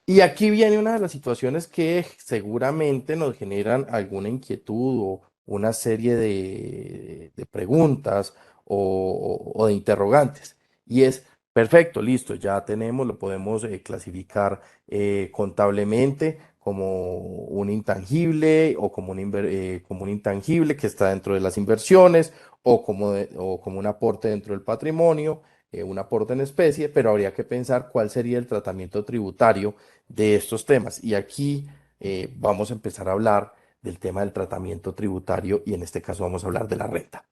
Y aquí viene una de las situaciones que seguramente nos generan alguna inquietud o una serie de preguntas o de interrogantes. Y es, perfecto, listo, ya tenemos, lo podemos clasificar contablemente como un intangible o como como un intangible que está dentro de las inversiones o como un aporte dentro del patrimonio, un aporte en especie, pero habría que pensar cuál sería el tratamiento tributario de estos temas. Y aquí vamos a empezar a hablar del tema del tratamiento tributario y en este caso vamos a hablar de la renta.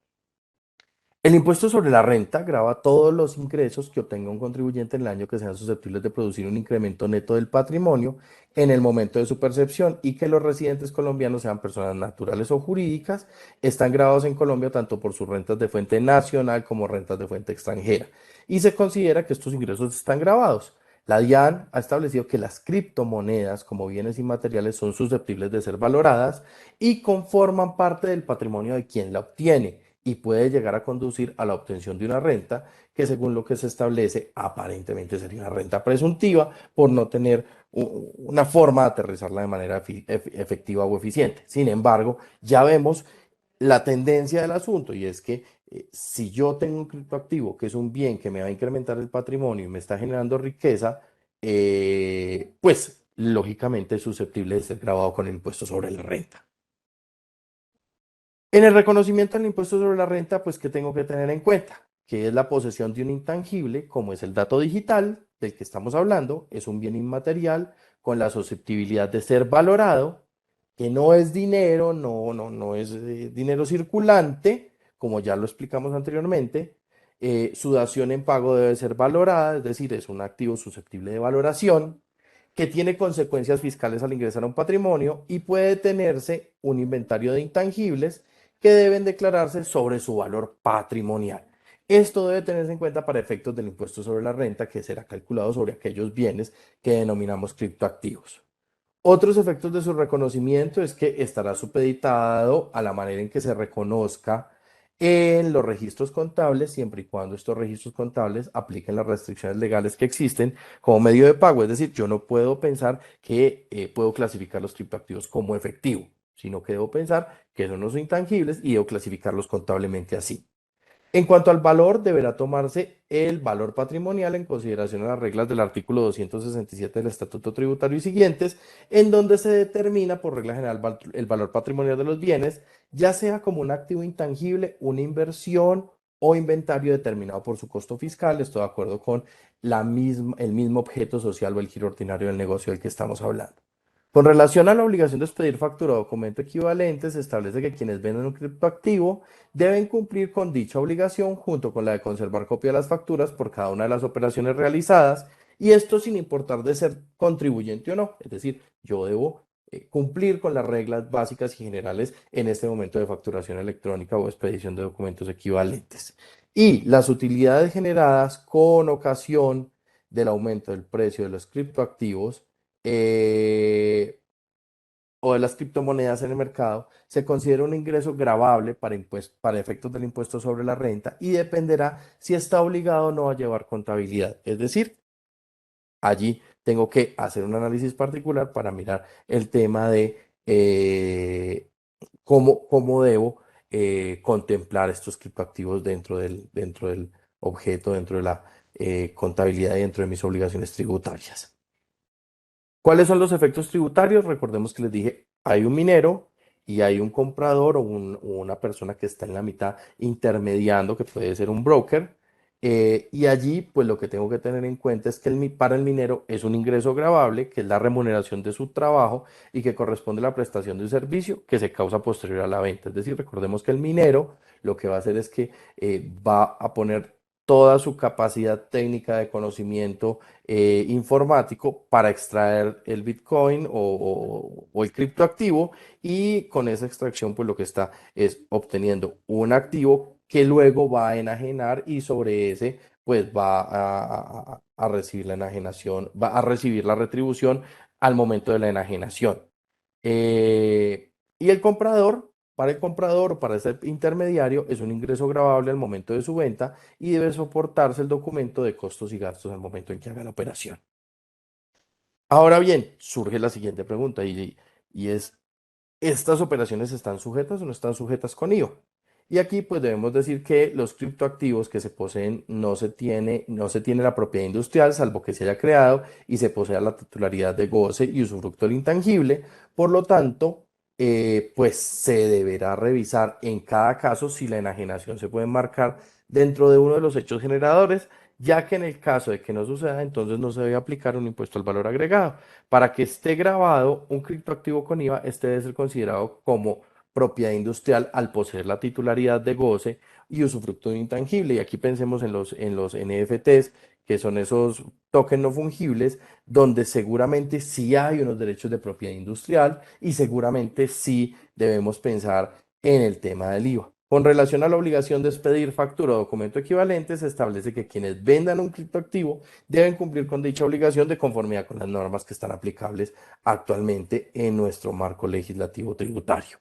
El impuesto sobre la renta grava todos los ingresos que obtenga un contribuyente en el año que sean susceptibles de producir un incremento neto del patrimonio en el momento de su percepción y que los residentes colombianos sean personas naturales o jurídicas, están gravados en Colombia tanto por sus rentas de fuente nacional como rentas de fuente extranjera. Y se considera que estos ingresos están gravados. La DIAN ha establecido que las criptomonedas como bienes inmateriales son susceptibles de ser valoradas y conforman parte del patrimonio de quien la obtiene y puede llegar a conducir a la obtención de una renta que según lo que se establece aparentemente sería una renta presuntiva por no tener una forma de aterrizarla de manera efectiva o eficiente. Sin embargo, ya vemos la tendencia del asunto y es que si yo tengo un criptoactivo que es un bien que me va a incrementar el patrimonio y me está generando riqueza, pues lógicamente es susceptible de ser grabado con el impuesto sobre la renta. En el reconocimiento del impuesto sobre la renta, pues, ¿qué tengo que tener en cuenta? Que es la posesión de un intangible, como es el dato digital del que estamos hablando, es un bien inmaterial con la susceptibilidad de ser valorado, que no es dinero, no es dinero circulante, como ya lo explicamos anteriormente. Su dación en pago debe ser valorada, es decir, es un activo susceptible de valoración, que tiene consecuencias fiscales al ingresar a un patrimonio y puede tenerse un inventario de intangibles que deben declararse sobre su valor patrimonial. Esto debe tenerse en cuenta para efectos del impuesto sobre la renta que será calculado sobre aquellos bienes que denominamos criptoactivos. Otros efectos de su reconocimiento es que estará supeditado a la manera en que se reconozca en los registros contables, siempre y cuando estos registros contables apliquen las restricciones legales que existen como medio de pago. Es decir, yo no puedo pensar que puedo clasificar los criptoactivos como efectivo, sino que debo pensar que son unos intangibles y debo clasificarlos contablemente así. En cuanto al valor, deberá tomarse el valor patrimonial en consideración a las reglas del artículo 267 del Estatuto Tributario y siguientes, en donde se determina por regla general el valor patrimonial de los bienes, ya sea como un activo intangible, una inversión o inventario determinado por su costo fiscal. Estoy de acuerdo con el mismo objeto social o el giro ordinario del negocio del que estamos hablando. Con relación a la obligación de expedir factura o documento equivalente, se establece que quienes venden un criptoactivo deben cumplir con dicha obligación junto con la de conservar copia de las facturas por cada una de las operaciones realizadas y esto sin importar de ser contribuyente o no. Es decir, yo debo cumplir con las reglas básicas y generales en este momento de facturación electrónica o expedición de documentos equivalentes. Y las utilidades generadas con ocasión del aumento del precio de los criptoactivos eh, o de las criptomonedas en el mercado, se considera un ingreso gravable para efectos del impuesto sobre la renta y dependerá si está obligado o no a llevar contabilidad. Es decir, allí tengo que hacer un análisis particular para mirar el tema de cómo debo contemplar estos criptoactivos dentro del objeto, dentro de la contabilidad y dentro de mis obligaciones tributarias. ¿Cuáles son los efectos tributarios? Recordemos que les dije, hay un minero y hay un comprador o una persona que está en la mitad intermediando, que puede ser un broker. Y allí, pues lo que tengo que tener en cuenta es que para el minero es un ingreso gravable, que es la remuneración de su trabajo y que corresponde a la prestación de un servicio que se causa posterior a la venta. Es decir, recordemos que el minero lo que va a hacer es que va a poner toda su capacidad técnica de conocimiento informático para extraer el Bitcoin o el criptoactivo y con esa extracción pues lo que está es obteniendo un activo que luego va a enajenar y sobre ese pues va a recibir la enajenación, va a recibir la retribución al momento de la enajenación. Y el comprador, para el comprador o para ese intermediario, es un ingreso gravable al momento de su venta y debe soportarse el documento de costos y gastos al momento en que haga la operación. Ahora bien, surge la siguiente pregunta y es, ¿estas operaciones están sujetas o no están sujetas con IVA? Y aquí pues debemos decir que los criptoactivos que se poseen no se tiene la propiedad industrial, salvo que se haya creado y se posea la titularidad de goce y usufructo del intangible. Por lo tanto, pues se deberá revisar en cada caso si la enajenación se puede marcar dentro de uno de los hechos generadores, ya que en el caso de que no suceda, entonces no se debe aplicar un impuesto al valor agregado. Para que esté grabado un criptoactivo con IVA, este debe ser considerado como propiedad industrial al poseer la titularidad de goce y usufructo de un intangible. Y aquí pensemos en los NFTs, que son esos tokens no fungibles, donde seguramente sí hay unos derechos de propiedad industrial y seguramente sí debemos pensar en el tema del IVA. Con relación a la obligación de expedir factura o documento equivalente, se establece que quienes vendan un criptoactivo deben cumplir con dicha obligación de conformidad con las normas que están aplicables actualmente en nuestro marco legislativo tributario.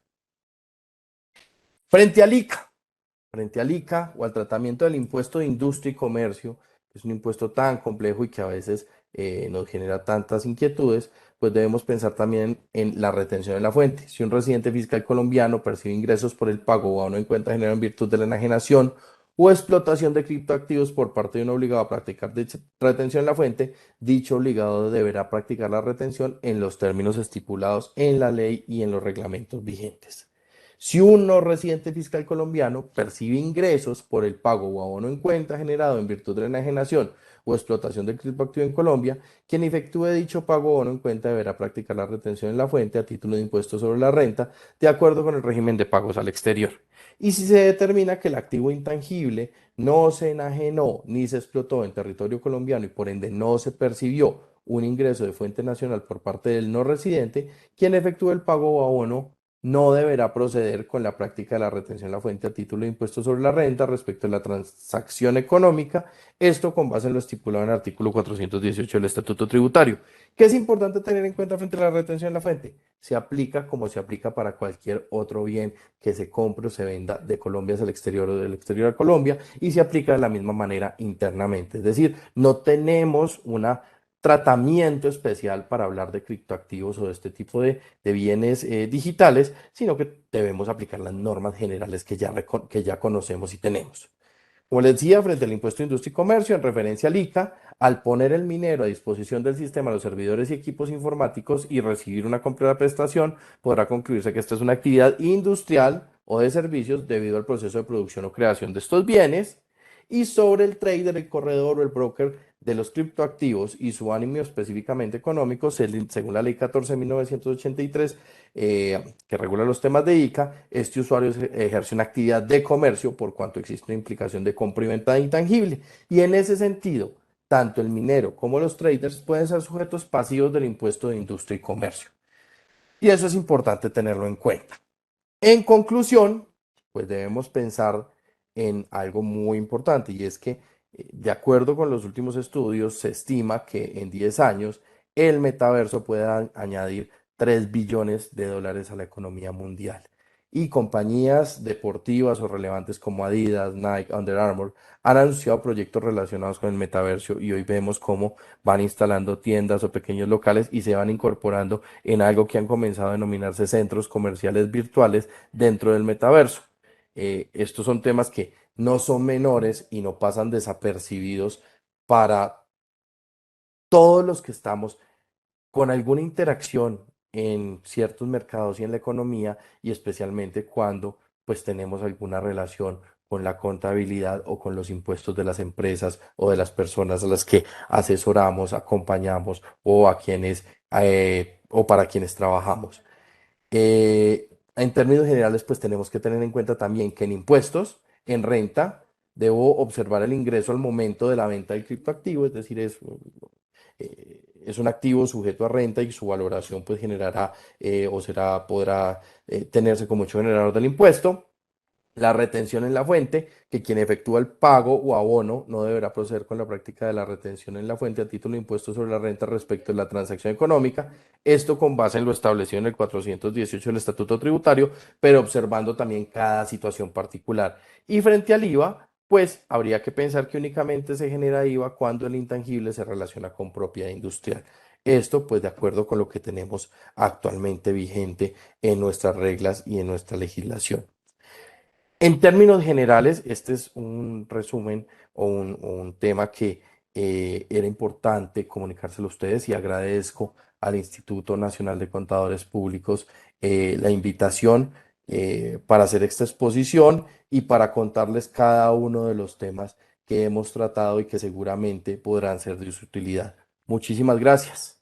Frente al ICA, frente al ICA o al tratamiento del impuesto de industria y comercio, que es un impuesto tan complejo y que a veces nos genera tantas inquietudes, pues debemos pensar también en la retención en la fuente. Si un residente fiscal colombiano percibe ingresos por el pago o abono en cuenta generado en virtud de la enajenación o explotación de criptoactivos por parte de un obligado a practicar dicha retención en la fuente, dicho obligado deberá practicar la retención en los términos estipulados en la ley y en los reglamentos vigentes. Si un no residente fiscal colombiano percibe ingresos por el pago o abono en cuenta generado en virtud de la enajenación o explotación del criptoactivo en Colombia, quien efectúe dicho pago o abono en cuenta deberá practicar la retención en la fuente a título de impuesto sobre la renta, de acuerdo con el régimen de pagos al exterior. Y si se determina que el activo intangible no se enajenó ni se explotó en territorio colombiano y por ende no se percibió un ingreso de fuente nacional por parte del no residente, quien efectúe el pago o abono no deberá proceder con la práctica de la retención de la fuente a título de impuesto sobre la renta respecto de la transacción económica, esto con base en lo estipulado en el artículo 418 del Estatuto Tributario. ¿Qué es importante tener en cuenta frente a la retención de la fuente? Se aplica como se aplica para cualquier otro bien que se compre o se venda de Colombia hacia el exterior o del exterior a Colombia y se aplica de la misma manera internamente. Es decir, no tenemos una tratamiento especial para hablar de criptoactivos o de este tipo de bienes digitales, sino que debemos aplicar las normas generales que ya conocemos y tenemos. Como les decía, frente al impuesto de industria y comercio, en referencia al ICA, al poner el minero a disposición del sistema los servidores y equipos informáticos y recibir una completa prestación, podrá concluirse que esta es una actividad industrial o de servicios debido al proceso de producción o creación de estos bienes. Y sobre el trader, el corredor o el broker de los criptoactivos y su ánimo específicamente económico, según la ley 14.983, que regula los temas de ICA, este usuario ejerce una actividad de comercio por cuanto existe una implicación de compra y venta de intangible. Y en ese sentido, tanto el minero como los traders pueden ser sujetos pasivos del impuesto de industria y comercio. Y eso es importante tenerlo en cuenta. En conclusión, pues debemos pensar en algo muy importante y es que, de acuerdo con los últimos estudios, se estima que en 10 años el metaverso pueda añadir 3 billones de dólares a la economía mundial. Y compañías deportivas o relevantes como Adidas, Nike, Under Armour han anunciado proyectos relacionados con el metaverso y hoy vemos cómo van instalando tiendas o pequeños locales y se van incorporando en algo que han comenzado a denominarse centros comerciales virtuales dentro del metaverso. Estos son temas que no son menores y no pasan desapercibidos para todos los que estamos con alguna interacción en ciertos mercados y en la economía y especialmente cuando pues tenemos alguna relación con la contabilidad o con los impuestos de las empresas o de las personas a las que asesoramos, acompañamos o a quienes o para quienes trabajamos. En términos generales, pues tenemos que tener en cuenta también que en impuestos, en renta, debo observar el ingreso al momento de la venta del criptoactivo, es decir, es un activo sujeto a renta y su valoración pues generará podrá tenerse como hecho generador del impuesto. La retención en la fuente, que quien efectúa el pago o abono no deberá proceder con la práctica de la retención en la fuente a título de impuesto sobre la renta respecto de la transacción económica. Esto con base en lo establecido en el 418 del Estatuto Tributario, pero observando también cada situación particular. Y frente al IVA, pues habría que pensar que únicamente se genera IVA cuando el intangible se relaciona con propiedad industrial. Esto pues de acuerdo con lo que tenemos actualmente vigente en nuestras reglas y en nuestra legislación. En términos generales, este es un resumen o un tema que era importante comunicárselo a ustedes y agradezco al Instituto Nacional de Contadores Públicos la invitación para hacer esta exposición y para contarles cada uno de los temas que hemos tratado y que seguramente podrán ser de su utilidad. Muchísimas gracias.